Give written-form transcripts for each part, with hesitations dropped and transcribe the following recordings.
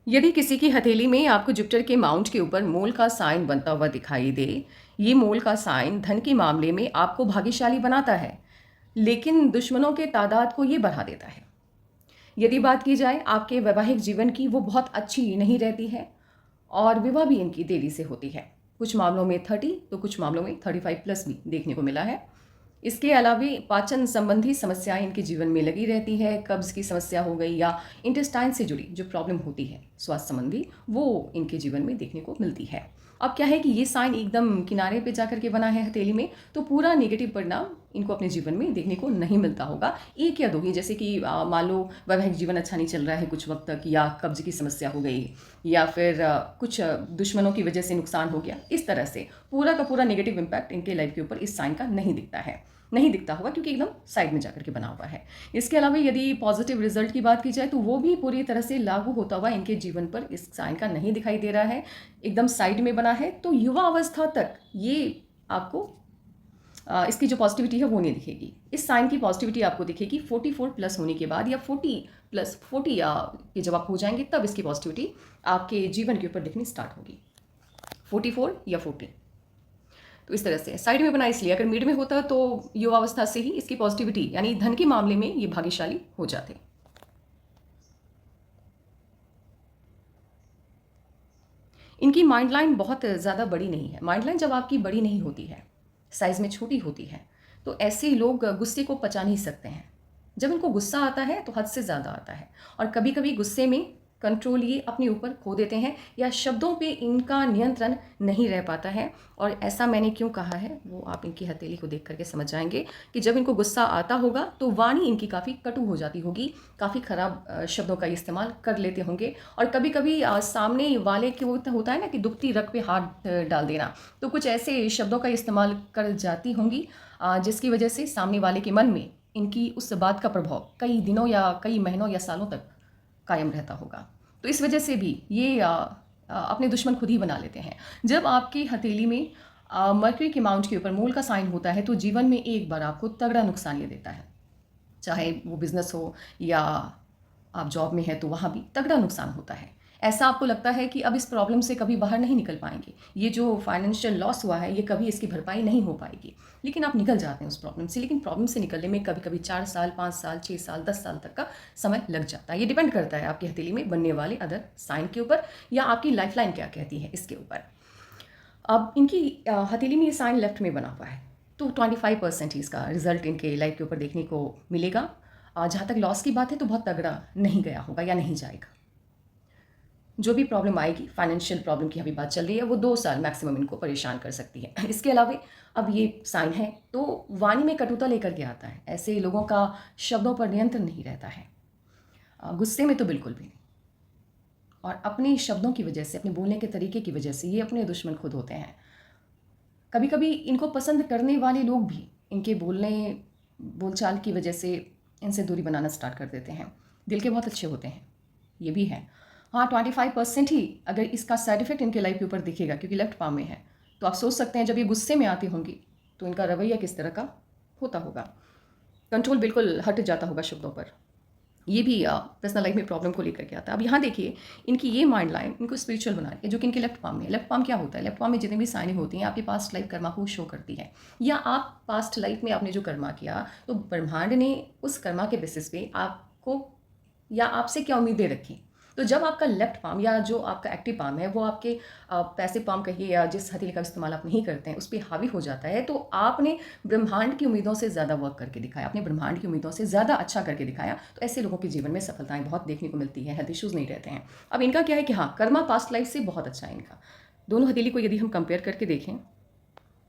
यदि किसी की हथेली में आपको जुपिटर के माउंट के ऊपर मोल का साइन बनता हुआ दिखाई दे, ये मोल का साइन धन के मामले में आपको भाग्यशाली बनाता है, लेकिन दुश्मनों के तादाद को ये बढ़ा देता है। यदि बात की जाए आपके वैवाहिक जीवन की, वो बहुत अच्छी नहीं रहती है और विवाह भी इनकी देरी से होती है। कुछ मामलों में 30 तो कुछ मामलों में 35 प्लस भी देखने को मिला है। इसके अलावा पाचन संबंधी समस्याएं इनके जीवन में लगी रहती है। कब्ज की समस्या हो गई या इंटेस्टाइन से जुड़ी जो प्रॉब्लम होती है स्वास्थ्य संबंधी, वो इनके जीवन में देखने को मिलती है। अब क्या है कि ये साइन एकदम किनारे पे जाकर के बना है हथेली में, तो पूरा नेगेटिव परिणाम इनको अपने जीवन में देखने को नहीं मिलता होगा। एक या दो ही, जैसे कि मान लो वैवाहिक जीवन अच्छा नहीं चल रहा है कुछ वक्त तक, या कब्ज की समस्या हो गई, या फिर कुछ दुश्मनों की वजह से नुकसान हो गया, इस तरह से पूरा का पूरा नेगेटिव इम्पैक्ट इनके लाइफ के ऊपर इस साइन का नहीं दिखता होगा, क्योंकि एकदम साइड में जाकर के बना हुआ है। इसके अलावा यदि पॉजिटिव रिजल्ट की बात की जाए तो वो भी पूरी तरह से लागू होता हुआ इनके जीवन पर इस साइन का नहीं दिखाई दे रहा है, एकदम साइड में बना है। तो युवा अवस्था तक ये आपको इसकी जो पॉजिटिविटी है वो नहीं दिखेगी। इस साइन की पॉजिटिविटी आपको दिखेगी 44 प्लस होने के बाद, या 40 या ये जब आप हो जाएंगे तब इसकी पॉजिटिविटी आपके जीवन के ऊपर दिखनी स्टार्ट होगी, 44 या 40। तो इस तरह से साइड में बना इसलिए, अगर मिड में होता तो युवावस्था से ही इसकी पॉजिटिविटी यानी धन के मामले में ये भाग्यशाली हो जाते। इनकी माइंड लाइन बहुत ज़्यादा बड़ी नहीं है। माइंड लाइन जब आपकी बड़ी नहीं होती है, साइज़ में छोटी होती है, तो ऐसे लोग गुस्से को पचा नहीं सकते हैं। जब इनको गुस्सा आता है तो हद से ज़्यादा आता है, और कभी कभी गुस्से में कंट्रोल ये अपने ऊपर खो देते हैं, या शब्दों पे इनका नियंत्रण नहीं रह पाता है। और ऐसा मैंने क्यों कहा है वो आप इनकी हथेली को देख करके समझ जाएंगे कि जब इनको गुस्सा आता होगा तो वाणी इनकी काफ़ी कटु हो जाती होगी, काफ़ी ख़राब शब्दों का इस्तेमाल कर लेते होंगे। और कभी कभी सामने वाले के होता है ना कि दुखती रग पे हाथ डाल देना, तो कुछ ऐसे शब्दों का इस्तेमाल कर जाती होंगी जिसकी वजह से सामने वाले के मन में इनकी उस बात का प्रभाव कई दिनों या कई महीनों या सालों तक कायम रहता होगा। तो इस वजह से भी ये अपने दुश्मन खुद ही बना लेते हैं। जब आपकी हथेली में मरकरी के माउंट के ऊपर मूल का साइन होता है तो जीवन में एक बार आपको तगड़ा नुकसान ये देता है, चाहे वो बिजनेस हो या आप जॉब में है तो वहाँ भी तगड़ा नुकसान होता है। ऐसा आपको लगता है कि अब इस प्रॉब्लम से कभी बाहर नहीं निकल पाएंगे, ये जो फाइनेंशियल लॉस हुआ है ये कभी इसकी भरपाई नहीं हो पाएगी, लेकिन आप निकल जाते हैं उस प्रॉब्लम से। लेकिन प्रॉब्लम से निकलने में कभी कभी 4 साल, 5 साल, 6 साल, 10 साल तक का समय लग जाता है। ये डिपेंड करता है आपकी हथेली में बनने वाले अदर साइन के ऊपर, या आपकी लाइफ लाइन क्या कहती है इसके ऊपर। अब इनकी हथेली में ये साइन लेफ्ट में बना हुआ है, तो 25% ही इसका रिजल्ट इनके लाइफ के ऊपर देखने को मिलेगा। जहाँ तक लॉस की बात है तो बहुत तगड़ा नहीं गया होगा या नहीं जाएगा। जो भी प्रॉब्लम आएगी, फाइनेंशियल प्रॉब्लम की अभी बात चल रही है, वो 2 साल मैक्सिमम इनको परेशान कर सकती है। इसके अलावा अब ये साइन है तो वाणी में कटुता लेकर के आता है। ऐसे लोगों का शब्दों पर नियंत्रण नहीं रहता है, गुस्से में तो बिल्कुल भी नहीं। और अपने शब्दों की वजह से, अपने बोलने के तरीके की वजह से ये अपने दुश्मन खुद होते हैं। कभी कभी इनको पसंद करने वाले लोग भी इनके बोलचाल की वजह से इनसे दूरी बनाना स्टार्ट कर देते हैं। दिल के बहुत अच्छे होते हैं, ये भी है। हाँ, 25% ही अगर इसका साइड इफेक्ट इनके लाइफ के ऊपर दिखेगा, क्योंकि लेफ्ट पाम में है। तो आप सोच सकते हैं जब ये गुस्से में आती होंगी तो इनका रवैया किस तरह का होता होगा। कंट्रोल बिल्कुल हट जाता होगा शब्दों पर। ये भी पर्सनल लाइफ में प्रॉब्लम को लेकर के आता है। अब यहाँ देखिए, इनकी ये माइंड लाइन इनको स्पिरिचुअल बना रही है, जो कि इनके लेफ्ट पाम में है। लेफ्ट पाम क्या होता है? लेफ्ट पाम में जितनी भी साइनें होती हैं आपके पास्ट लाइफ कर्मा को शो करती है, या आप पास्ट लाइफ में आपने जो कर्मा किया तो ब्रह्मांड ने उस कर्मा के बेसिस पे आपको या आपसे क्या उम्मीदें रखी। तो जब आपका लेफ्ट पाम या जो आपका एक्टिव पाम है वो आपके पैसे पाम कहिए या जिस हथेली का इस्तेमाल आप नहीं करते हैं उस पर हावी हो जाता है, तो आपने ब्रह्मांड की उम्मीदों से ज़्यादा वर्क करके दिखाया, आपने ब्रह्मांड की उम्मीदों से ज़्यादा अच्छा करके दिखाया। तो ऐसे लोगों के जीवन में सफलताएं बहुत देखने को मिलती है, हेल्थ इश्यूज़ नहीं रहते हैं। अब इनका क्या है कि हाँ, कर्मा पास्ट लाइफ से बहुत अच्छा है इनका। दोनों हथेली को यदि हम कंपेयर करके देखें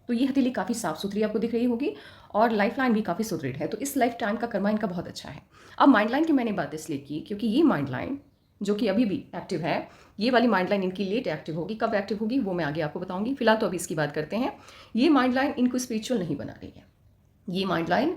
तो ये हथेली काफ़ी साफ सुथरी आपको दिख रही होगी, और लाइफ लाइन भी काफ़ी सुदृढ़ है। तो इस लाइफ टाइम का कर्मा इनका बहुत अच्छा है। अब माइंड लाइन की मैंने बात इसलिए की क्योंकि ये माइंड लाइन जो कि अभी भी एक्टिव है, ये वाली माइंड लाइन इनकी लेट एक्टिव होगी। कब एक्टिव होगी वो मैं आगे आपको बताऊंगी। फिलहाल तो अभी इसकी बात करते हैं। ये माइंड लाइन इनको स्पिरिचुअल नहीं बना रही है। ये माइंड लाइन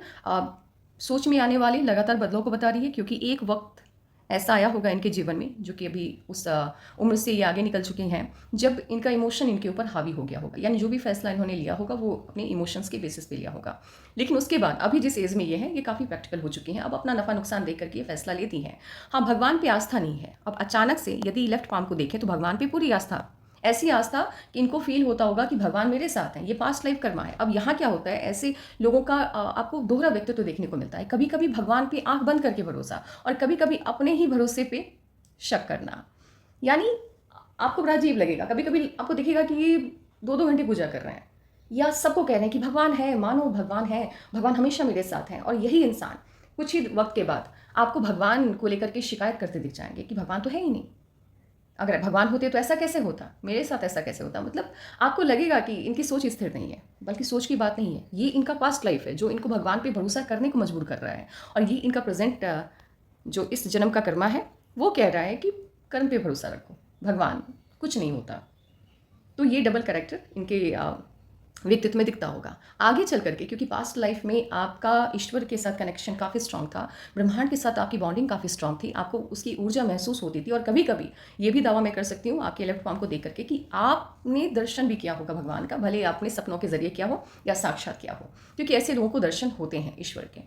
सोच में आने वाले लगातार बदलाव को बता रही है, क्योंकि एक वक्त ऐसा आया होगा इनके जीवन में, जो कि अभी उस उम्र से ये आगे निकल चुके हैं, जब इनका इमोशन इनके ऊपर हावी हो गया होगा। यानी जो भी फैसला इन्होंने लिया होगा वो अपने इमोशंस के बेसिस पे लिया होगा। लेकिन उसके बाद अभी जिस एज में ये है, ये काफ़ी प्रैक्टिकल हो चुकी हैं, अब अपना नफ़ा नुकसान देख करके ये फैसला लेती हैं। हाँ, भगवान पे आस्था नहीं है। अब अचानक से यदि लेफ्ट पाम को देखें तो भगवान पे पूरी आस्था, ऐसी आस्था कि इनको फील होता होगा कि भगवान मेरे साथ हैं, ये पास्ट लाइफ कर्मा है। अब यहाँ क्या होता है, ऐसे लोगों का आपको दोहरा व्यक्तित्व देखने को मिलता है। कभी कभी भगवान पे आंख बंद करके भरोसा, और कभी कभी अपने ही भरोसे पे शक करना। यानी आपको बड़ा अजीब लगेगा, कभी कभी आपको दिखेगा कि ये 2-2 घंटे पूजा कर रहे हैं, या सबको कह रहे हैं कि भगवान है, मानो भगवान है, भगवान हमेशा मेरे साथ हैं, और यही इंसान कुछ ही वक्त के बाद आपको भगवान को लेकर के शिकायत करते दिख जाएंगे कि भगवान तो है ही नहीं। अगर भगवान होते तो ऐसा कैसे होता, मेरे साथ ऐसा कैसे होता। मतलब आपको लगेगा कि इनकी सोच स्थिर नहीं है, बल्कि सोच की बात नहीं है, ये इनका पास्ट लाइफ है जो इनको भगवान पे भरोसा करने को मजबूर कर रहा है। और ये इनका प्रेजेंट जो इस जन्म का कर्मा है, वो कह रहा है कि कर्म पे भरोसा रखो, भगवान कुछ नहीं होता। तो ये डबल कैरेक्टर इनके व्यक्तित्व में दिखता होगा आगे चल करके, क्योंकि पास्ट लाइफ में आपका ईश्वर के साथ कनेक्शन काफ़ी स्ट्रांग था, ब्रह्मांड के साथ आपकी बॉन्डिंग काफ़ी स्ट्रांग थी, आपको उसकी ऊर्जा महसूस होती थी। और कभी कभी ये भी दावा मैं कर सकती हूँ आपके लेफ्ट पाम को देख करके कि आपने दर्शन भी किया होगा भगवान का, भले आपने सपनों के जरिए किया हो या साक्षात किया हो, क्योंकि ऐसे लोगों को दर्शन होते हैं ईश्वर के।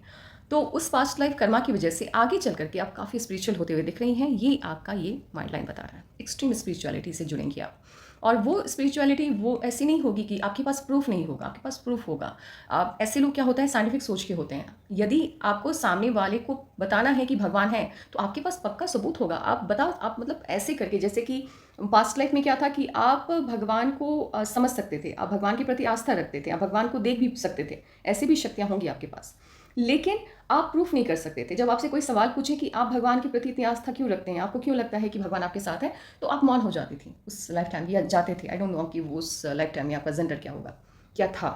तो उस पास्ट लाइफ कर्मा की वजह से आगे चल करके आप काफ़ी स्पिरिचुअल होते हुए दिख रही हैं, ये आपका ये माइंड लाइन बता रहा है। एक्सट्रीम स्पिरिचुअलिटी से जुड़ेंगी आप, और वो स्पिरिचुअलिटी वो ऐसी नहीं होगी कि आपके पास प्रूफ नहीं होगा, आपके पास प्रूफ होगा। आप ऐसे लोग क्या होता है, साइंटिफिक सोच के होते हैं। यदि आपको सामने वाले को बताना है कि भगवान है, तो आपके पास पक्का सबूत होगा। आप बताओ, आप मतलब ऐसे करके, जैसे कि पास्ट लाइफ में क्या था कि आप भगवान को समझ सकते थे, आप भगवान के प्रति आस्था रखते थे, आप भगवान को देख भी सकते थे, ऐसी भी शक्तियाँ होंगी आपके पास, लेकिन आप प्रूफ नहीं कर सकते थे। जब आपसे कोई सवाल पूछे कि आप भगवान के प्रति इतनी आस्था क्यों रखते हैं, आपको क्यों लगता है कि भगवान आपके साथ है, तो आप मौन हो जाती थी उस लाइफ टाइम, या जाते थे। आई डोंट नो कि वो उस लाइफ टाइम में आपका जेंडर क्या होगा, क्या था,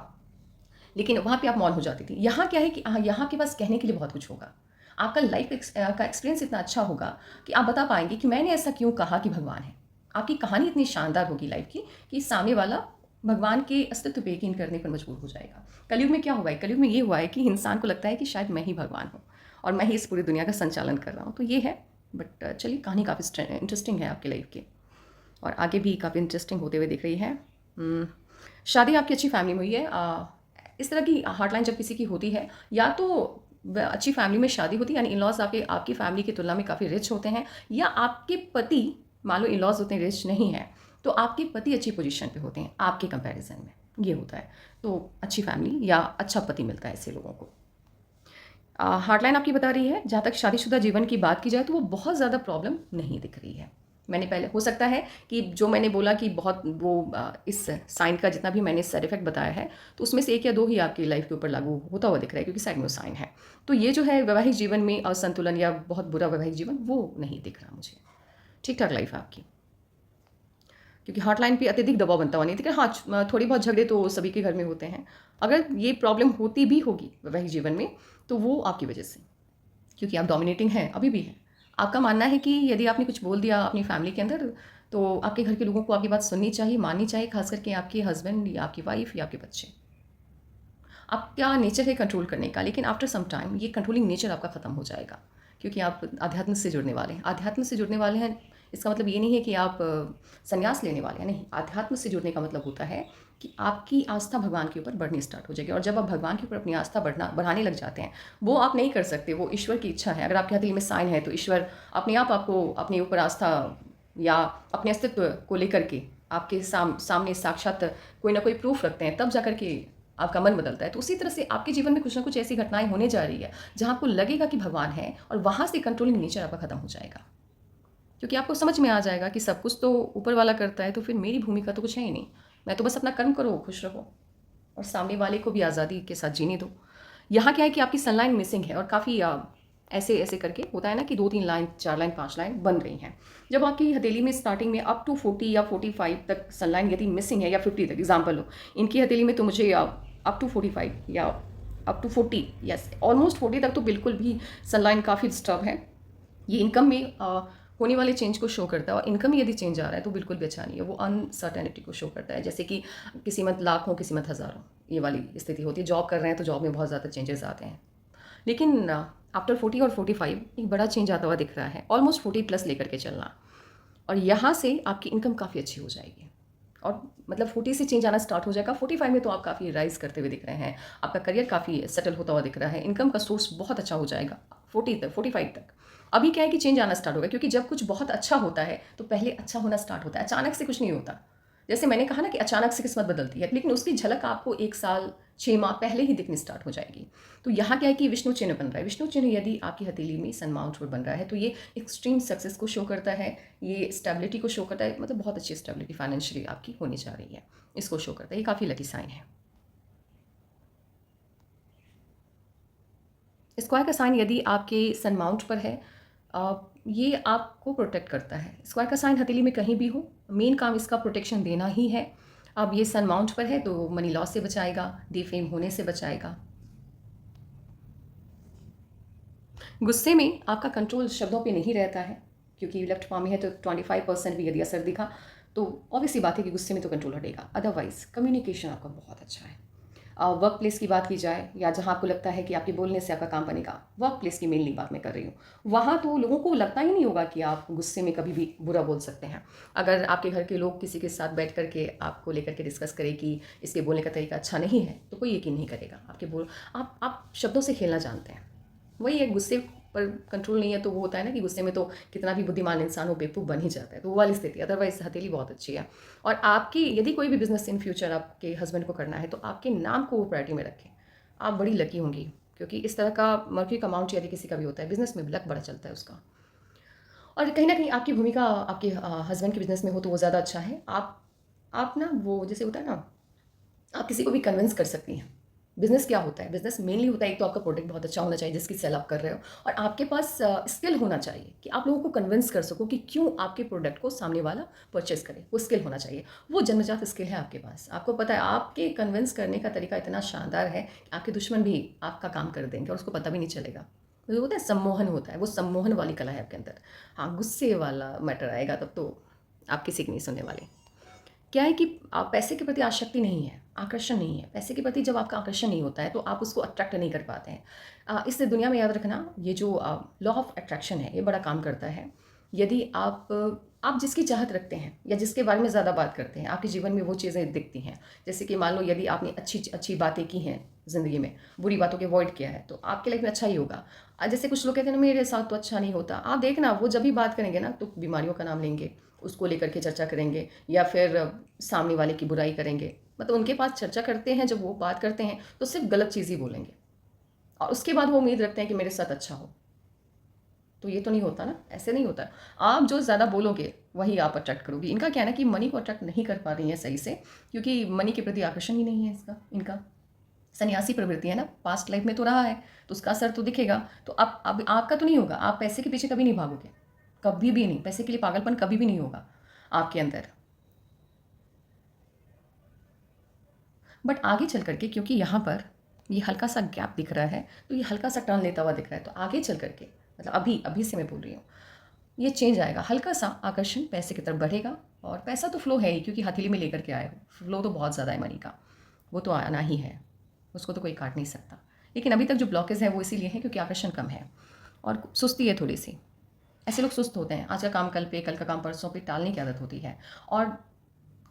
लेकिन वहाँ पे आप मौन हो जाती थी। यहाँ क्या है कि हाँ, यहाँ के पास कहने के लिए बहुत कुछ होगा। आपका लाइफ का एक्सपीरियंस इतना अच्छा होगा कि आप बता पाएंगे कि मैंने ऐसा क्यों कहा कि भगवान है। आपकी कहानी इतनी शानदार होगी लाइफ की कि सामने वाला भगवान के अस्तित्व पे यकीन करने पर मजबूर हो जाएगा। कलयुग में क्या हुआ है, कलयुग में ये हुआ है कि इंसान को लगता है कि शायद मैं ही भगवान हूँ और मैं ही इस पूरी दुनिया का संचालन कर रहा हूँ। तो ये है। बट चलिए, कहानी काफ़ी इंटरेस्टिंग है आपके लाइफ की, और आगे भी काफ़ी इंटरेस्टिंग होते हुए दिख रही है। शादी आपकी अच्छी फैमिली में हुई है। इस तरह की हार्टलाइन जब किसी की होती है, या तो अच्छी फैमिली में शादी होती है, यानी इन लॉज आपकी फैमिली की तुलना में काफ़ी रिच होते हैं, या आपके पति, मान लो इन लॉज उतने रिच नहीं है तो आपके पति अच्छी पोजीशन पे होते हैं आपके कंपैरिजन में, ये होता है। तो अच्छी फैमिली या अच्छा पति मिलता है ऐसे लोगों को। हार्टलाइन आपकी बता रही है, जहाँ तक शादीशुदा जीवन की बात की जाए तो वो बहुत ज़्यादा प्रॉब्लम नहीं दिख रही है। मैंने पहले, हो सकता है कि जो मैंने बोला कि बहुत वो इस साइन का जितना भी मैंने साइड इफेक्ट बताया है, तो उसमें से 1 या 2 ही आपकी लाइफ के ऊपर लागू होता हुआ दिख रहा है, क्योंकि साइड में साइन है। तो ये जो है वैवाहिक जीवन में असंतुलन या बहुत बुरा वैवाहिक जीवन, वो नहीं दिख रहा मुझे। ठीक ठाक लाइफ है आपकी, क्योंकि हॉटलाइन पे अत्यधिक दबाव बनता हुआ नहीं दिख रहा। हाँ, थोड़ी बहुत झगड़े तो सभी के घर में होते हैं। अगर ये प्रॉब्लम होती भी होगी वैवाहिक जीवन में, तो वो आपकी वजह से, क्योंकि आप डोमिनेटिंग हैं, अभी भी हैं। आपका मानना है कि यदि आपने कुछ बोल दिया अपनी फैमिली के अंदर, तो आपके घर के लोगों को आपकी बात सुननी चाहिए, माननी चाहिए, खास करके आपके हस्बैंड या आपकी वाइफ या आपके बच्चे। आपका नेचर है कंट्रोल करने का, लेकिन आफ्टर सम टाइम ये कंट्रोलिंग नेचर आपका ख़त्म हो जाएगा, क्योंकि आप आध्यात्म से जुड़ने वाले हैं। आध्यात्म से जुड़ने वाले हैं, इसका मतलब ये नहीं है कि आप संन्यास लेने वाले हैं, नहीं। आध्यात्म से जुड़ने का मतलब होता है कि आपकी आस्था भगवान के ऊपर बढ़नी स्टार्ट हो जाएगी, और जब आप भगवान के ऊपर अपनी आस्था बढ़ाने लग जाते हैं, वो आप नहीं कर सकते, वो ईश्वर की इच्छा है। अगर आपके दिल में साइन है, तो ईश्वर अपने आप आपको अपने ऊपर आस्था या अपने अस्तित्व को लेकर के आपके सामने साक्षात कोई ना कोई प्रूफ रखते हैं, तब जाकर के आपका मन बदलता है। तो उसी तरह से आपके जीवन में कुछ ना कुछ ऐसी घटनाएं होने जा रही है जहाँ आपको लगेगा कि भगवान है, और वहाँ से कंट्रोलिंग नेचर आपका खत्म हो जाएगा, क्योंकि आपको समझ में आ जाएगा कि सब कुछ तो ऊपर वाला करता है, तो फिर मेरी भूमिका तो कुछ है ही नहीं। मैं तो बस अपना कर्म करो, खुश रहो, और सामने वाले को भी आज़ादी के साथ जीने दो। यहाँ क्या है कि आपकी सनलाइन मिसिंग है, और काफ़ी ऐसे ऐसे करके होता है ना कि 2-3 लाइन, 4 लाइन, 5 लाइन बन रही हैं। जब आपकी हथेली में स्टार्टिंग में अप टू 40 या 45 तक सनलाइन यदि मिसिंग है, या 50 तक एग्जाम्पल हो, इनकी हथेली में तो मुझे अप टू 45 या अप टू 40, यस ऑलमोस्ट 40 तक तो बिल्कुल भी सनलाइन काफ़ी डिस्टर्ब है। ये इनकम में होने वाले चेंज को शो करता है, और इनकम में यदि चेंज आ रहा है तो बिल्कुल भी अच्छा नहीं है, वो अनसर्टेनिटी को शो करता है। जैसे कि किसी मत लाख हो, किसी मत हज़ार हो, ये वाली स्थिति होती है। जॉब कर रहे हैं तो जॉब में बहुत ज़्यादा चेंजेस आते हैं, लेकिन आफ्टर 40 और 45 एक बड़ा चेंज आता हुआ दिख रहा है, ऑलमोस्ट 40 प्लस लेकर के चलना। और यहाँ से आपकी इनकम काफ़ी अच्छी हो जाएगी, और मतलब 40 से चेंज आना स्टार्ट हो जाएगा। 45 में तो आप काफ़ी राइज करते हुए दिख रहे हैं, आपका करियर काफ़ी सेटल होता हुआ दिख रहा है, इनकम का सोर्स बहुत अच्छा हो जाएगा 40 तक, 45 तक। अभी क्या है कि चेंज आना स्टार्ट होगा, क्योंकि जब कुछ बहुत अच्छा होता है तो पहले अच्छा होना स्टार्ट होता है, अचानक से कुछ नहीं होता। जैसे मैंने कहा ना कि अचानक से किस्मत बदलती है, लेकिन उसकी झलक आपको 1 साल 6 माह पहले ही दिखनी स्टार्ट हो जाएगी। तो यहाँ क्या है कि विष्णु चिन्ह बन रहा है। विष्णु चिन्ह यदि आपकी हथेली में सन माउंट पर बन रहा है तो ये एक्सट्रीम सक्सेस को शो करता है, ये स्टेबिलिटी को शो करता है, मतलब बहुत अच्छी स्टेबिलिटी फाइनेंशियली आपकी होने जा रही है, इसको शो करता है। ये काफ़ी लकी साइन है। स्क्वायर का साइन यदि आपके सन माउंट पर है, ये आपको प्रोटेक्ट करता है। स्क्वायर का साइन हथेली में कहीं भी हो, मेन काम इसका प्रोटेक्शन देना ही है। अब ये सन माउंट पर है तो मनी लॉस से बचाएगा, डिफेम होने से बचाएगा। गुस्से में आपका कंट्रोल शब्दों पे नहीं रहता है, क्योंकि लेफ्ट पाम में है तो 25% भी यदि असर दिखा तो ऑब्वियसली बात है कि गुस्से में तो कंट्रोल हटेगा। अदरवाइज कम्युनिकेशन आपका बहुत अच्छा है। वर्क प्लेस की बात की जाए, या जहाँ आपको लगता है कि आपके बोलने से आपका काम बनेगा, वर्क प्लेस की मेनली बात मैं कर रही हूँ, वहाँ तो लोगों को लगता ही नहीं होगा कि आप गुस्से में कभी भी बुरा बोल सकते हैं। अगर आपके घर के लोग किसी के साथ बैठ करके आपको लेकर के डिस्कस करें कि इसके बोलने का तरीका अच्छा नहीं है, तो कोई यकीन नहीं करेगा आपके बोल। आप शब्दों से खेलना जानते हैं। वही है, गुस्से पर कंट्रोल नहीं है तो वो होता है ना कि गुस्से में तो कितना भी बुद्धिमान इंसान हो बेवकूफ़ बन ही जाता है, तो वो वाली स्थिति। अदरवाइज हथेली बहुत अच्छी है। और आपकी यदि कोई भी बिजनेस इन फ्यूचर आपके हस्बैंड को करना है तो आपके नाम को वो प्रायोरिटी में रखें, आप बड़ी लकी होंगी। क्योंकि इस तरह का मर्क्यूरी का अमाउंट यदि किसी का भी होता है, बिजनेस में लक बड़ा चलता है उसका। और कहीं ना कहीं आपकी भूमिका आपके हस्बैंड के बिजनेस में हो तो वो ज़्यादा अच्छा है। आप ना वो जैसे होता है ना, आप किसी को भी कन्विंस कर सकती हैं। बिज़नेस क्या होता है? बिज़नेस मेनली होता है, एक तो आपका प्रोडक्ट बहुत अच्छा होना चाहिए जिसकी सेल आप कर रहे हो, और आपके पास स्किल होना चाहिए कि आप लोगों को कन्विंस कर सको कि क्यों आपके प्रोडक्ट को सामने वाला परचेस करे। वो स्किल होना चाहिए, वो जन्मजात स्किल है आपके पास। आपको पता है आपके कन्विंस करने का तरीका इतना शानदार है कि आपके दुश्मन भी आपका काम कर देंगे और उसको पता भी नहीं चलेगा। तो होता है सम्मोहन, होता है वो सम्मोहन वाली कला है आपके अंदर। हाँ, गुस्से वाला मैटर आएगा तब तो आप किसी की नहीं सुनने वाले। क्या है कि आप पैसे के प्रति आसक्ति नहीं है, आकर्षण नहीं है। पैसे के प्रति जब आपका आकर्षण नहीं होता है तो आप उसको अट्रैक्ट नहीं कर पाते हैं। इस दुनिया में याद रखना, ये जो लॉ ऑफ अट्रैक्शन है ये बड़ा काम करता है। यदि आप जिसकी चाहत रखते हैं या जिसके बारे में ज़्यादा बात करते हैं, आपके जीवन में वो चीज़ें दिखती हैं। जैसे कि मान लो यदि आपने अच्छी अच्छी बातें की हैं ज़िंदगी में, बुरी बातों के अवॉइड किया है, तो आपके लाइफ में अच्छा ही होगा। जैसे कुछ लोग कहते हैं ना मेरे साथ तो अच्छा नहीं होता, आप देखना वो जब भी बात करेंगे ना तो बीमारियों का नाम लेंगे, उसको लेकर के चर्चा करेंगे, या फिर सामने वाले की बुराई करेंगे। मतलब उनके पास चर्चा करते हैं, जब वो बात करते हैं तो सिर्फ गलत चीज़ ही बोलेंगे, और उसके बाद वो उम्मीद रखते हैं कि मेरे साथ अच्छा हो। तो ये तो नहीं होता ना, ऐसे नहीं होता। आप जो ज़्यादा बोलोगे वही आप अट्रैक्ट करोगे। इनका क्या है ना कि मनी को अट्रैक्ट नहीं कर पा रही हैं सही से, क्योंकि मनी के प्रति आकर्षण ही नहीं है इसका, इनका सन्यासी प्रवृत्ति है ना, पास्ट लाइफ में तो रहा है तो उसका असर तो दिखेगा। तो अब आपका तो नहीं होगा, आप पैसे के पीछे कभी नहीं भागोगे, कभी भी नहीं। पैसे के लिए पागलपन कभी भी नहीं होगा आपके अंदर। बट आगे चल करके, क्योंकि यहाँ पर ये हल्का सा गैप दिख रहा है तो ये हल्का सा टर्न लेता हुआ दिख रहा है, तो आगे चल करके मतलब अभी अभी से मैं बोल रही हूँ, ये चेंज आएगा। हल्का सा आकर्षण पैसे की तरफ बढ़ेगा, और पैसा तो फ्लो है ही, क्योंकि हथेली में लेकर के आए हो, फ्लो तो बहुत ज़्यादा है मनी का, वो तो आना ही है, उसको तो कोई काट नहीं सकता। लेकिन अभी तक जो ब्लॉकेज है वो इसीलिए है क्योंकि आकर्षण कम है और सुस्ती है थोड़ी सी। ऐसे लोग सुस्त होते हैं, आज का काम कल पे, कल का काम परसों पे, टालने की आदत होती है। और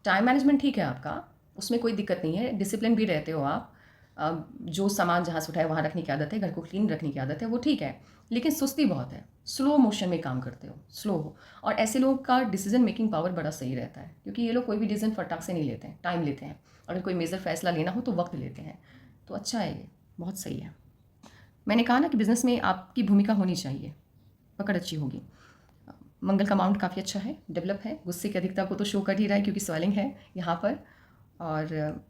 टाइम मैनेजमेंट ठीक है आपका, उसमें कोई दिक्कत नहीं है, डिसिप्लिन भी रहते हो आप। जो सामान जहाँ से उठाए वहाँ रखने की आदत है, घर को क्लीन रखने की आदत है, वो ठीक है। लेकिन सुस्ती बहुत है, स्लो मोशन में काम करते हो, स्लो हो। और ऐसे लोगों का डिसीजन मेकिंग पावर बड़ा सही रहता है, क्योंकि ये लोग कोई भी डिसीजन फटाक से नहीं लेते हैं, टाइम लेते हैं। अगर कोई मेजर फैसला लेना हो तो वक्त लेते हैं। तो अच्छा है, ये बहुत सही है। मैंने कहा ना कि बिज़नेस में आपकी भूमिका होनी चाहिए, पकड़ अच्छी होगी। मंगल का अमाउंट काफ़ी अच्छा है, डेवलप है। गुस्से की अधिकता को तो शो कर ही रहा है क्योंकि स्वेलिंग है यहाँ पर। और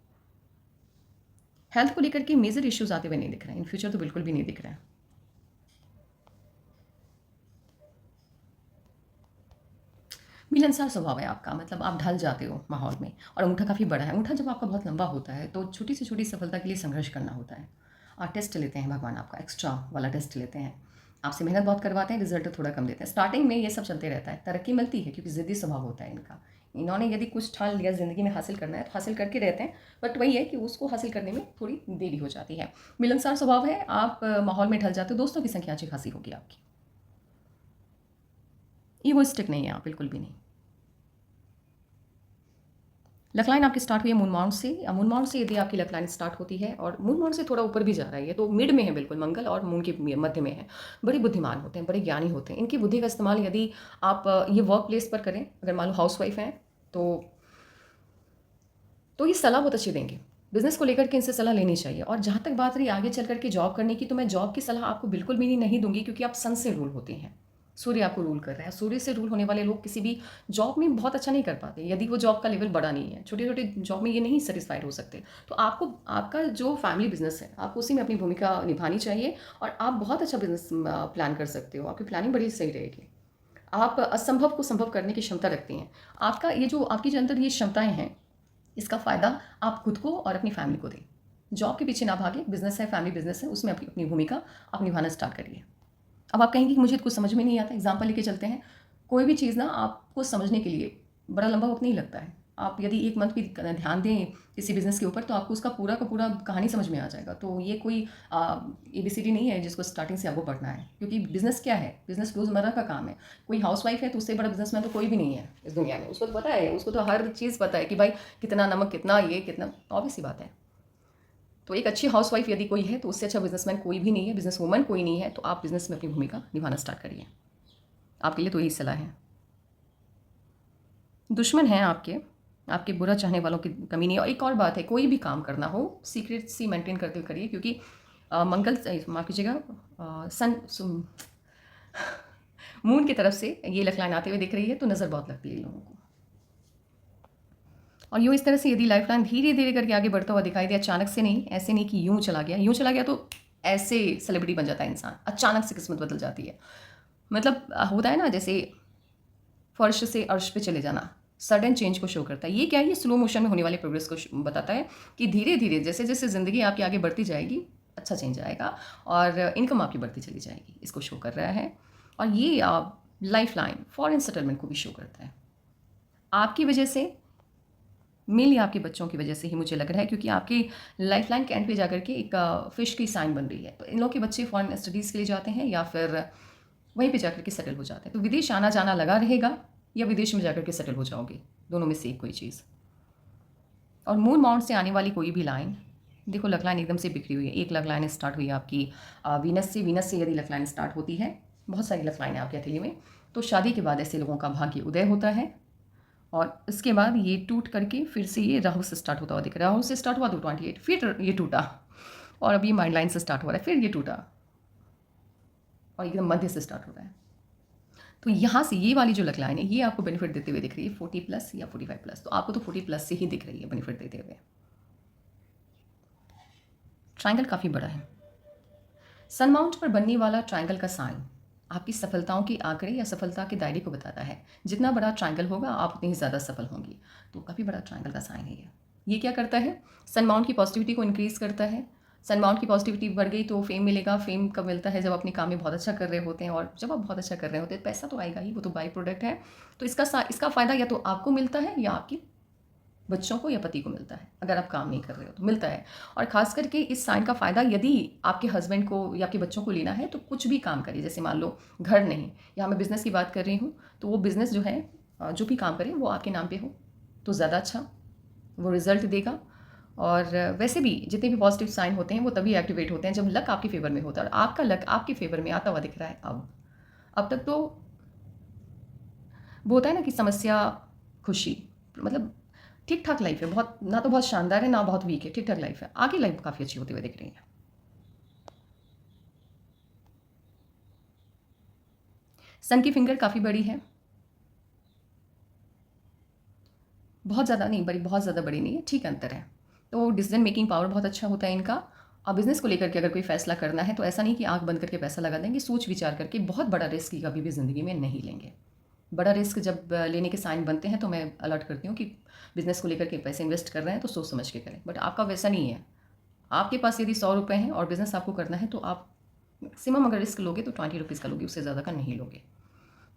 हेल्थ को लेकर के मेजर इश्यूज आते हुए नहीं दिख रहे हैं, इन फ्यूचर तो बिल्कुल भी नहीं दिख रहा है। मिलनसार स्वभाव है आपका, मतलब आप ढल जाते हो माहौल में। और अंगूठा काफ़ी बड़ा है, अंगूठा जब आपका बहुत लंबा होता है तो छोटी से छोटी सफलता के लिए संघर्ष करना होता है। टेस्ट लेते हैं भगवान, आपका एक्स्ट्रा वाला टेस्ट लेते हैं, आपसे मेहनत बहुत करवाते हैं, रिजल्ट थोड़ा कम देते हैं। स्टार्टिंग में ये सब चलते रहता है, तरक्की मिलती है क्योंकि ज़िद्दी स्वभाव होता है इनका, इन्होंने यदि कुछ ठान लिया ज़िंदगी में हासिल करना है तो हासिल करके रहते हैं, बट वही है कि उसको हासिल करने में थोड़ी देरी हो जाती है। मिलनसार स्वभाव है, आप माहौल में ढल जाते हो, दोस्तों की संख्या अच्छी खासी होगी आपकी। ईगोइस्टिक नहीं है आप, बिल्कुल भी नहीं। लक लाइन आपकी स्टार्ट हुई है मून माउंट से, या मून माउंट से यदि आपकी लक लाइन स्टार्ट होती है और मून माउंट से थोड़ा ऊपर भी जा रहा है, ये तो मिड में है बिल्कुल, मंगल और मून के मध्य में है। बड़े बुद्धिमान होते हैं, बड़े ज्ञानी होते हैं। इनकी बुद्धि का इस्तेमाल यदि आप ये वर्क प्लेस पर करें, अगर मान लो हाउस वाइफ हैं तो ये सलाह बहुत अच्छी देंगे। बिज़नेस को लेकर के इनसे सलाह लेनी चाहिए। और जहाँ तक बात रही आगे चल कर के जॉब करने की, तो मैं जॉब की सलाह आपको बिल्कुल भी नहीं दूंगी, क्योंकि आप सन से रूल होते हैं, सूर्य आपको रूल कर रहा है। सूर्य से रूल होने वाले लोग किसी भी जॉब में बहुत अच्छा नहीं कर पाते यदि वो जॉब का लेवल बड़ा नहीं है। छोटे छोटे जॉब में ये नहीं सेटिस्फाइड हो सकते। तो आपको आपका जो फैमिली बिजनेस है, आपको उसी में अपनी भूमिका निभानी चाहिए और आप बहुत अच्छा बिजनेस प्लान कर सकते हो। आपकी प्लानिंग बड़ी सही रहेगी। आप असंभव को संभव करने की क्षमता रखती हैं। आपका ये जो आपकी जो अंदर ये क्षमताएं हैं, इसका फ़ायदा आप खुद को और अपनी फैमिली को दें। जॉब के पीछे ना भागे, बिजनेस है, फैमिली बिजनेस है, उसमें अपनी अपनी भूमिका आप निभाना स्टार्ट करिए। अब आप कहेंगे कि मुझे तो कुछ समझ में नहीं आता। एग्जाम्पल लेके चलते हैं। कोई भी चीज़ ना आपको समझने के लिए बड़ा लंबा वक्त नहीं लगता है। आप यदि 1 मंथ भी ध्यान दें किसी बिज़नेस के ऊपर, तो आपको उसका पूरा का पूरा कहानी समझ में आ जाएगा। तो ये कोई ABCD नहीं है जिसको स्टार्टिंग से आपको पढ़ना है, क्योंकि बिज़नेस क्या है? बिज़नेस रोज़मर्रा का काम है। कोई हाउसवाइफ है तो उससे बड़ा बिज़नेसमैन तो कोई भी नहीं है इस दुनिया में। उसको तो पता है, उसको तो हर चीज़ पता है कि भाई कितना नमक, कितना ये, कितना, ऑब्वियस सी बात है। तो एक अच्छी हाउसवाइफ यदि कोई है तो उससे अच्छा बिजनेसमैन कोई भी नहीं है, बिजनेस वूमन कोई नहीं है। तो आप बिजनेस में अपनी भूमिका निभाना स्टार्ट करिए। आपके लिए तो यही सलाह है। दुश्मन हैं आपके, आपके बुरा चाहने वालों की कमी नहीं है। और एक और बात है, कोई भी काम करना हो सीक्रेट सी मेंटेन करते हुए करिए, क्योंकि मंगल, माफ़ कीजिएगा, मून की तरफ से ये लक लाइन आते हुए दिख रही है, तो नज़र बहुत लगती है लोगों को। और यूँ इस तरह से यदि लाइफ लाइन धीरे धीरे करके आगे बढ़ता हुआ दिखाई दे, अचानक से नहीं, ऐसे नहीं कि यूँ चला गया, यूँ चला गया तो ऐसे सेलिब्रिटी बन जाता है इंसान, अचानक से किस्मत बदल जाती है। मतलब होता है ना, जैसे फर्श से अर्श पे चले जाना, सडन चेंज को शो करता है। ये क्या है? ये स्लो मोशन में होने वाले प्रोग्रेस को बताता है कि धीरे धीरे जैसे जैसे ज़िंदगी आपकी आगे बढ़ती जाएगी, अच्छा चेंज आएगा और इनकम आपकी बढ़ती चली जाएगी, इसको शो कर रहा है। और ये लाइफ लाइन फॉरेन सेटलमेंट को भी शो करता है। आपकी वजह से, मेनली आपके बच्चों की वजह से ही मुझे लग रहा है, क्योंकि आपकी लाइफ लाइन के एंड पे जाकर के एक फिश की साइन बन रही है। तो इन लोगों के बच्चे फॉरेन स्टडीज़ के लिए जाते हैं या फिर वहीं पे जाकर के सेटल हो जाते हैं। तो विदेश आना जाना लगा रहेगा या विदेश में जाकर के सेटल हो जाओगे, दोनों में से एक कोई चीज़। और मून माउंट से आने वाली कोई भी लाइन, देखो लक लाइन एकदम से बिखरी हुई है। एक लक लाइन स्टार्ट हुई है आपकी वीनस से यदि लक लाइन स्टार्ट होती है, बहुत सारी लक लाइन है आपके हथेली में, तो शादी के बाद ऐसे लोगों का भाग्य उदय होता है। और इसके बाद ये टूट करके फिर से ये राहु से स्टार्ट होता हुआ दिख रहा है। राहु से स्टार्ट हुआ तो 28, फिर ये टूटा, और अभी माइंड लाइन से स्टार्ट हो रहा है, फिर ये टूटा, और एकदम मध्य से स्टार्ट हो रहा है। तो यहाँ से ये वाली जो लक लाइन है, ये आपको बेनिफिट देते हुए दिख रही है 40+ या 45+। तो आपको तो 40+ से ही दिख रही है बेनिफिट देते हुए। ट्रायंगल काफ़ी बड़ा है। सन माउंट पर बनने वाला ट्रायंगल का साइन आपकी सफलताओं की आंकड़े या सफलता के दायरे को बताता है। जितना बड़ा ट्रायंगल होगा आप उतनी ही ज़्यादा सफल होंगी। तो काफ़ी बड़ा ट्रायंगल का साइन है ये क्या करता है? सन माउंट की पॉजिटिविटी को इंक्रीज़ करता है। सन माउंट की पॉजिटिविटी बढ़ गई तो फेम मिलेगा। फेम कब मिलता है? जब अपने काम में बहुत अच्छा कर रहे होते हैं, और जब आप बहुत अच्छा कर रहे होते हैं पैसा तो आएगा ही, वो तो बाई प्रोडक्ट है। तो इसका फ़ायदा या तो आपको मिलता है या आपकी बच्चों को या पति को मिलता है। अगर आप काम नहीं कर रहे हो तो मिलता है। और ख़ास करके इस साइन का फ़ायदा यदि आपके हस्बैंड को या आपके बच्चों को लेना है, तो कुछ भी काम करिए। जैसे मान लो घर नहीं, यहाँ मैं बिज़नेस की बात कर रही हूँ, तो वो बिज़नेस जो है, जो भी काम करें वो आपके नाम पे हो तो ज़्यादा अच्छा वो रिज़ल्ट देगा। और वैसे भी जितने भी पॉजिटिव साइन होते हैं वो तभी एक्टिवेट होते हैं जब लक आपके फेवर में होता है। और आपका लक आपके फेवर में आता हुआ दिख रहा है। अब तक तो वो होता है ना कि समस्या खुशी, मतलब ठीक ठाक लाइफ है, बहुत ना तो बहुत शानदार है ना बहुत वीक है, ठीक ठाक लाइफ है। आगे लाइफ काफ़ी अच्छी होती हुई दिख रही है। सन की फिंगर काफ़ी बड़ी है, बहुत ज़्यादा नहीं बड़ी, बहुत ज़्यादा बड़ी नहीं है, ठीक अंतर है। तो डिसीजन मेकिंग पावर बहुत अच्छा होता है इनका। और बिज़नेस को लेकर के अगर कोई फैसला करना है तो ऐसा नहीं कि आंख बंद करके पैसा लगा देंगे, सोच विचार करके। बहुत बड़ा रिस्क कभी भी ज़िंदगी में नहीं लेंगे। बड़ा रिस्क जब लेने के साइन बनते हैं तो मैं अलर्ट करती हूँ कि बिज़नेस को लेकर के पैसे इन्वेस्ट कर रहे हैं तो सोच समझ के करें। बट आपका वैसा नहीं है। आपके पास यदि 100 रुपये हैं और बिज़नेस आपको करना है तो आप मैक्सिमम अगर रिस्क लोगे तो 20 रुपीज़ का लोगे, उससे ज़्यादा का नहीं लोगे।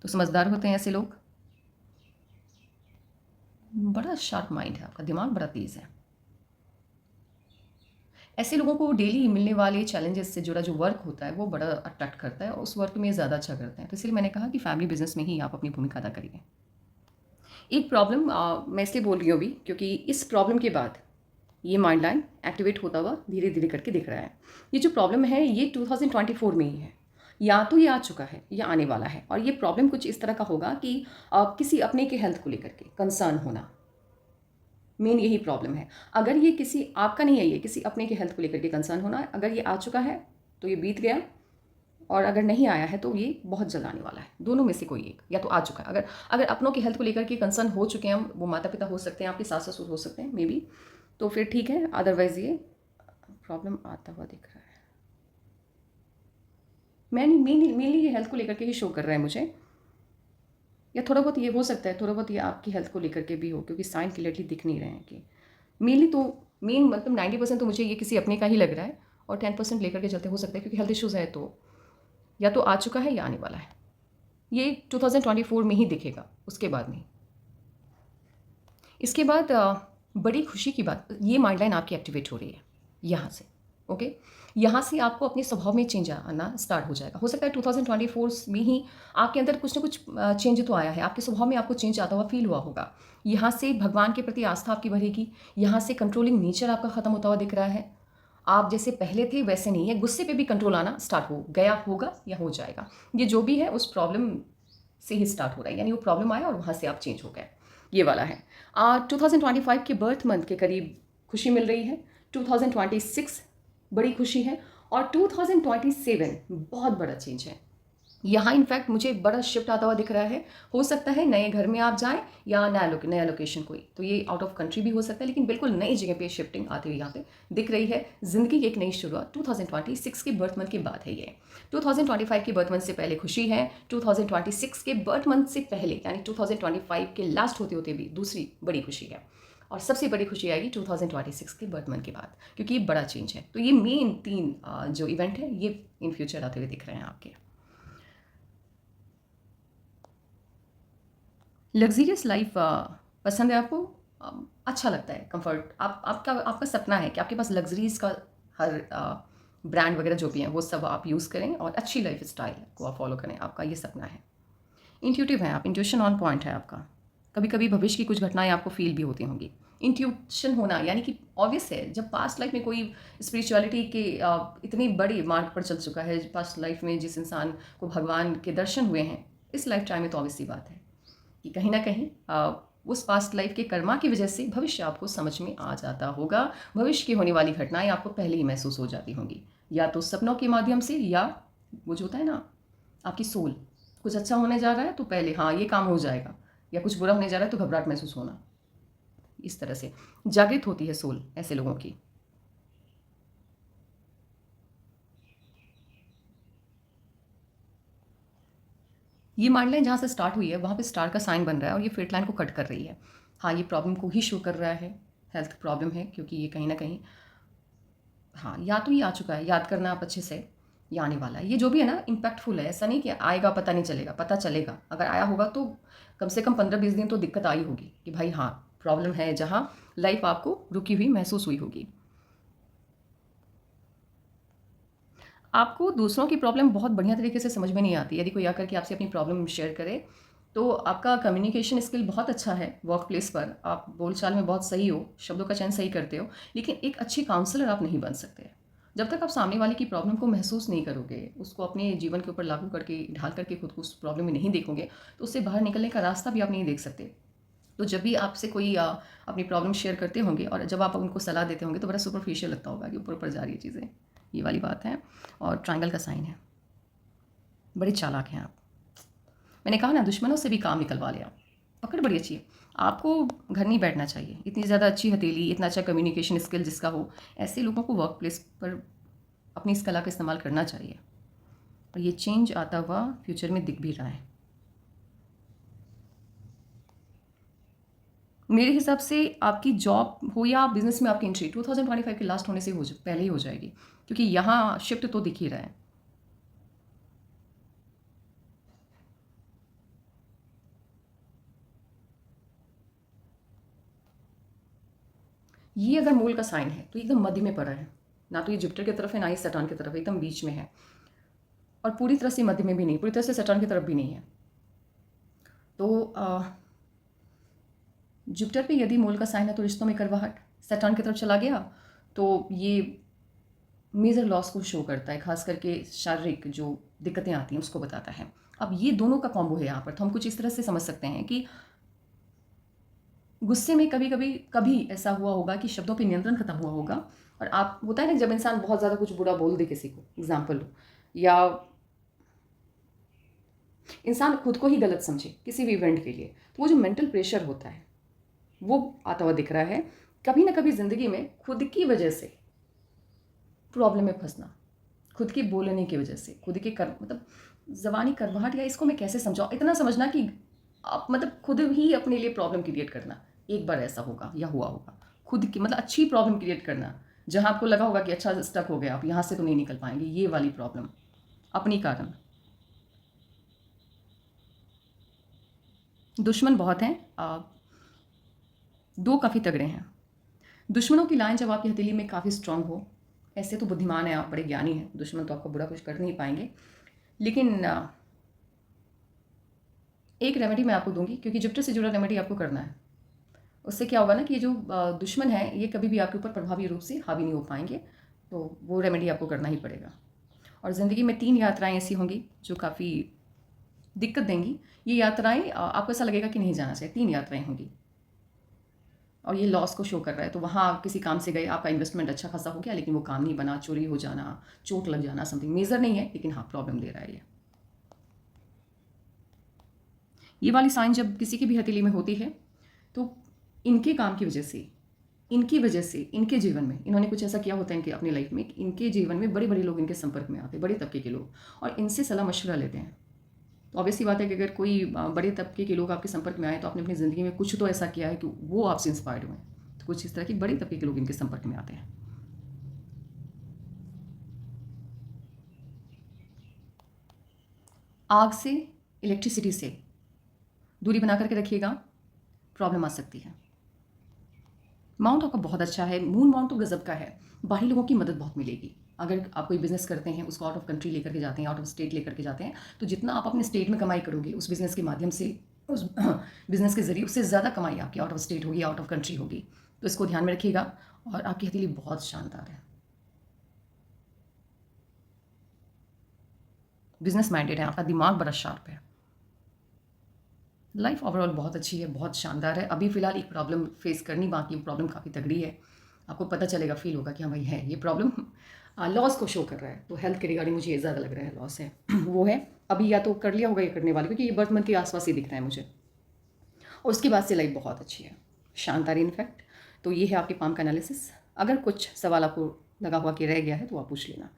तो समझदार होते हैं ऐसे लोग। बड़ा शार्प माइंड है, आपका दिमाग बड़ा तेज़ है। ऐसे लोगों को डेली मिलने वाले चैलेंजेस से जुड़ा जो वर्क होता है वो बड़ा अट्रैक्ट करता है और उस वर्क में ज़्यादा अच्छा करते हैं। तो इसलिए मैंने कहा कि फैमिली बिजनेस में ही आप अपनी भूमिका अदा करिए। एक प्रॉब्लम मैं इसलिए बोल रही हूँ अभी क्योंकि इस प्रॉब्लम के बाद ये माइंड लाइन एक्टिवेट होता हुआ धीरे धीरे करके दिख रहा है। ये जो प्रॉब्लम है ये 2024 में ही है, या तो ये आ चुका है या आने वाला है। और ये प्रॉब्लम कुछ इस तरह का होगा कि किसी अपने के हेल्थ को लेकर के कंसर्न होना, मेन यही प्रॉब्लम है। अगर ये किसी आपका नहीं है, ये किसी अपने के हेल्थ को लेकर के कंसर्न होना, अगर ये आ चुका है तो ये बीत गया, और अगर नहीं आया है तो ये बहुत जल्द आने वाला है। दोनों में से कोई एक, या तो आ चुका है। अगर अगर अपनों के हेल्थ को लेकर के कंसर्न हो चुके हैं, वो माता पिता हो सकते हैं, आपके सास ससुर हो सकते हैं मे बी, तो फिर ठीक है। अदरवाइज़ ये प्रॉब्लम आता हुआ दिख रहा है। मेनली ये हेल्थ को लेकर के ही शो कर रहा है मुझे, या थोड़ा बहुत ये हो सकता है, थोड़ा बहुत ये आपकी हेल्थ को लेकर के भी हो, क्योंकि साइन क्लियरली दिख नहीं रहे हैं कि मेनली तो मेन मतलब 90% तो मुझे ये किसी अपने का ही लग रहा है, और 10% लेकर के चलते हो सकता है क्योंकि हेल्थ इश्यूज़ है, तो या तो आ चुका है या आने वाला है। ये 2024 में ही दिखेगा, उसके बाद नहीं। इसके बाद बड़ी खुशी की बात, ये माइंड लाइन आपकी एक्टिवेट हो रही है यहाँ से। ओके, यहाँ से आपको अपने स्वभाव में चेंज आना स्टार्ट हो जाएगा। हो सकता है 2024 में ही आपके अंदर कुछ ना कुछ चेंज तो आया है, आपके स्वभाव में आपको चेंज आता हुआ फील हुआ होगा। यहाँ से भगवान के प्रति आस्था आपकी बढ़ेगी। यहाँ से कंट्रोलिंग नेचर आपका ख़त्म होता हुआ दिख रहा है। आप जैसे पहले थे वैसे नहीं है, गुस्से पे भी कंट्रोल आना स्टार्ट हो गया होगा या हो जाएगा। ये जो भी है उस प्रॉब्लम से ही स्टार्ट हो रहा है, यानी वो प्रॉब्लम आया और वहाँ से आप चेंज हो गए, ये वाला है। 2025 के बर्थ मंथ के करीब खुशी मिल रही है। 2026 बड़ी खुशी है, और 2027 बहुत बड़ा चेंज है। यहाँ इनफैक्ट मुझे बड़ा शिफ्ट आता हुआ दिख रहा है। हो सकता है नए घर में आप जाएं या नया लोकेशन कोई, तो ये आउट ऑफ कंट्री भी हो सकता है, लेकिन बिल्कुल नई जगह पे शिफ्टिंग आती हुई यहाँ पे दिख रही है। ज़िंदगी की एक नई शुरुआत 2026 के बर्थ मंथ के बाद है ये। 2025 के बर्थ मंथ से पहले खुशी है, 2026 के बर्थ मंथ से पहले यानी 2025 के लास्ट होते होते भी दूसरी बड़ी खुशी है, और सबसे बड़ी खुशी आएगी 2026 के बर्थ मंथ के बाद, क्योंकि ये बड़ा चेंज है। तो ये मेन 3 जो इवेंट है ये इन फ्यूचर आते हुए दिख रहे हैं आपके। लग्ज़रियस लाइफ पसंद है आपको? अच्छा लगता है, कंफर्ट आपका आपका सपना है कि आपके पास लग्ज़रीज़ का हर ब्रांड वगैरह जो भी हैं वो सब आप यूज़ करें और अच्छी लाइफ स्टाइल को आप फॉलो करें, आपका ये सपना है। इंट्यूटिव है आप, इंट्यूशन ऑन पॉइंट है आपका। कभी कभी भविष्य की कुछ घटनाएं आपको फील भी होती होंगी। इंट्यूशन होना यानी कि ऑब्वियस है, जब पास्ट लाइफ में कोई स्पिरिचुअलिटी के इतनी बड़ी मार्ग पर चल चुका है, पास्ट लाइफ में जिस इंसान को भगवान के दर्शन हुए हैं, इस लाइफ टाइम में तो ऑब्वियस सी बात है कि कहीं ना कहीं उस पास्ट लाइफ के कर्मा की वजह से भविष्य आपको समझ में आ जाता होगा। भविष्य की होने वाली घटनाएं आपको पहले ही महसूस हो जाती होंगी, या तो सपनों के माध्यम से, या वो जो होता है ना आपकी सोल, कुछ अच्छा होने जा रहा है तो पहले हाँ ये काम हो जाएगा, या कुछ बुरा होने जा रहा है तो घबराहट महसूस होना, इस तरह से जागृत होती है सोल ऐसे लोगों की। ये माइंड लाइन जहाँ से स्टार्ट हुई है वहाँ पे स्टार का साइन बन रहा है और ये फेट लाइन को कट कर रही है। हाँ, ये प्रॉब्लम को ही शो कर रहा है, हेल्थ प्रॉब्लम है, क्योंकि ये कहीं ना कहीं हाँ या तो ये आ चुका है, याद करना आप अच्छे से, ये आने वाला है। ये जो भी है ना इम्पैक्टफुल है, ऐसा नहीं कि आएगा पता नहीं चलेगा, पता चलेगा। अगर आया होगा तो कम से कम 15-20 दिन तो दिक्कत आई होगी कि भाई हाँ प्रॉब्लम है, जहाँ लाइफ आपको रुकी हुई महसूस हुई होगी। आपको दूसरों की प्रॉब्लम बहुत बढ़िया तरीके से समझ में नहीं आती। यदि कोई आकर के आपसे अपनी प्रॉब्लम शेयर करे तो आपका कम्युनिकेशन स्किल बहुत अच्छा है, वर्क प्लेस पर आप बोलचाल में बहुत सही हो, शब्दों का चयन सही करते हो, लेकिन एक अच्छी काउंसलर आप नहीं बन सकते जब तक आप सामने वाले की प्रॉब्लम को महसूस नहीं करोगे, उसको अपने जीवन के ऊपर लागू करके ढाल करके खुद को उस प्रॉब्लम में नहीं देखोगे, तो उससे बाहर निकलने का रास्ता भी आप नहीं देख सकते। तो जब भी आपसे कोई अपनी प्रॉब्लम शेयर करते होंगे और जब आप उनको सलाह देते होंगे तो बड़ा सुपरफिशियल लगता होगा कि ऊपर ऊपर जा रही है चीज़ें, ये वाली बात है। और ट्रायंगल का साइन है, बड़े चालाक हैं आप। मैंने कहा ना, दुश्मनों से भी काम निकलवा लिया, पकड़ बड़ी अच्छी है। आपको घर नहीं बैठना चाहिए, इतनी ज़्यादा अच्छी हथेली, इतना अच्छा कम्युनिकेशन स्किल जिसका हो, ऐसे लोगों को वर्क प्लेस पर अपनी इस कला का इस्तेमाल करना चाहिए। और ये चेंज आता हुआ फ्यूचर में दिख भी रहा है। मेरे हिसाब से आपकी जॉब हो या बिजनेस में आपकी एंट्री 2025 के लास्ट होने से पहले ही हो जाएगी, क्योंकि यहाँ शिफ्ट तो दिख ही रहा है। ये अगर मूल का साइन है तो एकदम मध्य में पड़ा है, ना तो ये जुपिटर की तरफ है ना ही सैटर्न की तरफ है, एकदम बीच में है। और पूरी तरह से मध्य में भी नहीं, पूरी तरह से सैटर्न की तरफ भी नहीं है। तो जुपिटर पे यदि मूल का साइन है तो रिश्तों में करवाहट, सैटर्न की तरफ चला गया तो ये मेजर लॉस को शो करता है, खास करके शारीरिक जो दिक्कतें आती हैं उसको बताता है। अब ये दोनों का कॉम्बो है यहाँ पर, तो हम कुछ इस तरह से समझ सकते हैं कि गुस्से में कभी ऐसा हुआ होगा कि शब्दों पे नियंत्रण खत्म हुआ होगा, और आप होता है ना जब इंसान बहुत ज़्यादा कुछ बुरा बोल दे किसी को, एग्जाम्पल लो, या इंसान खुद को ही गलत समझे किसी भी इवेंट के लिए, तो वो जो मेंटल प्रेशर होता है वो आता हुआ दिख रहा है। कभी ना कभी ज़िंदगी में खुद की वजह से प्रॉब्लम में फंसना, खुद के बोलने की वजह से, खुद के मतलब ज़बानी करवाहट, या इसको मैं कैसे समझाऊँ, इतना समझना कि आप मतलब खुद ही अपने लिए प्रॉब्लम क्रिएट करना। एक बार ऐसा होगा या हुआ होगा, खुद की मतलब अच्छी प्रॉब्लम क्रिएट करना, जहाँ आपको लगा होगा कि अच्छा स्टक हो गया, आप यहाँ से तो नहीं निकल पाएंगे, ये वाली प्रॉब्लम अपनी कारण। दुश्मन बहुत हैं, दो काफ़ी तगड़े हैं। दुश्मनों की लाइन जब आपकी हथेली में काफ़ी स्ट्रांग हो, ऐसे तो बुद्धिमान है आप, बड़े ज्ञानी हैं, दुश्मन तो आपको बुरा कुछ कर नहीं पाएंगे। लेकिन एक रेमेडी मैं आपको दूंगी, क्योंकि जुपिटर से जुड़ा रेमेडी आपको करना है। उससे क्या होगा ना कि ये जो दुश्मन है ये कभी भी आपके ऊपर प्रभावी रूप से हावी नहीं हो पाएंगे, तो वो रेमेडी आपको करना ही पड़ेगा। और ज़िंदगी में 3 यात्राएं ऐसी होंगी जो काफ़ी दिक्कत देंगी। ये यात्राएं आपको ऐसा लगेगा कि नहीं जाना चाहिए, 3 यात्राएं होंगी, और ये लॉस को शो कर रहा है। तो वहाँ आप किसी काम से गए, आपका इन्वेस्टमेंट अच्छा खासा हो गया, लेकिन वो काम नहीं बना, चोरी हो जाना, चोट लग जाना, समथिंग मेजर नहीं है लेकिन हाँ प्रॉब्लम दे रहा है ये वाली साइन जब किसी की भी हथेली में होती है तो इनके काम की वजह से, इनके जीवन में इन्होंने कुछ ऐसा किया होता है इनके अपनी लाइफ में, इनके जीवन में बड़े बड़े लोग इनके संपर्क में आते हैं, बड़े तबके के लोग, और इनसे सलाह मशवरा लेते हैं। तो ऑब्वियसली बात है कि अगर कोई बड़े तबके के लोग आपके संपर्क में आए तो आपने अपनी ज़िंदगी में कुछ तो ऐसा किया है कि वो आपसे इंस्पायर्ड हुए, तो कुछ इस तरह के बड़े तबके के लोग इनके संपर्क में आते हैं। आग से, इलेक्ट्रिसिटी से दूरी बना करके रखिएगा, प्रॉब्लम आ सकती है। माउंट आपका बहुत अच्छा है, मून माउंट तो गजब का है, बाहरी लोगों की मदद बहुत मिलेगी। अगर आप कोई बिजनेस करते हैं, उसको आउट ऑफ कंट्री लेकर के जाते हैं, आउट ऑफ स्टेट लेकर के जाते हैं, तो जितना आप अपने स्टेट में कमाई करोगे उस बिज़नेस के माध्यम से, उस बिज़नेस के ज़रिए, उससे ज़्यादा कमाई आपकी आउट ऑफ स्टेट होगी, आउट ऑफ कंट्री होगी। तो इसको ध्यान में रखिएगा। और आपकी हथेली बहुत शानदार है, बिजनेस माइंडेड है, आपका दिमाग बड़ा शार्प है, लाइफ ओवरऑल बहुत अच्छी है, बहुत शानदार है। अभी फ़िलहाल एक प्रॉब्लम फेस करनी बाकी, वो प्रॉब्लम काफ़ी तगड़ी है, आपको पता चलेगा, फील होगा कि हाँ भाई है ये प्रॉब्लम। लॉस को शो कर रहा है, तो हेल्थ के रिगार्डिंग मुझे ये ज़्यादा लग रहा है लॉस है। वो है अभी, या तो कर लिया होगा या करने वाले, क्योंकि ये बर्थ मंथ के आसपास ही दिख रहा है मुझे, और उसके बाद से लाइफ बहुत अच्छी है, शानदार इनफैक्ट। तो ये है आपके पाम का एनालिसिस। अगर कुछ सवाल आपको लगा हुआ कि रह गया है तो आप पूछ लेना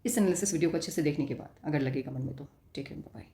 इस एनालिसिस वीडियो को अच्छे से देखने के बाद, अगर लगेगा मन में तो। Take care, bye.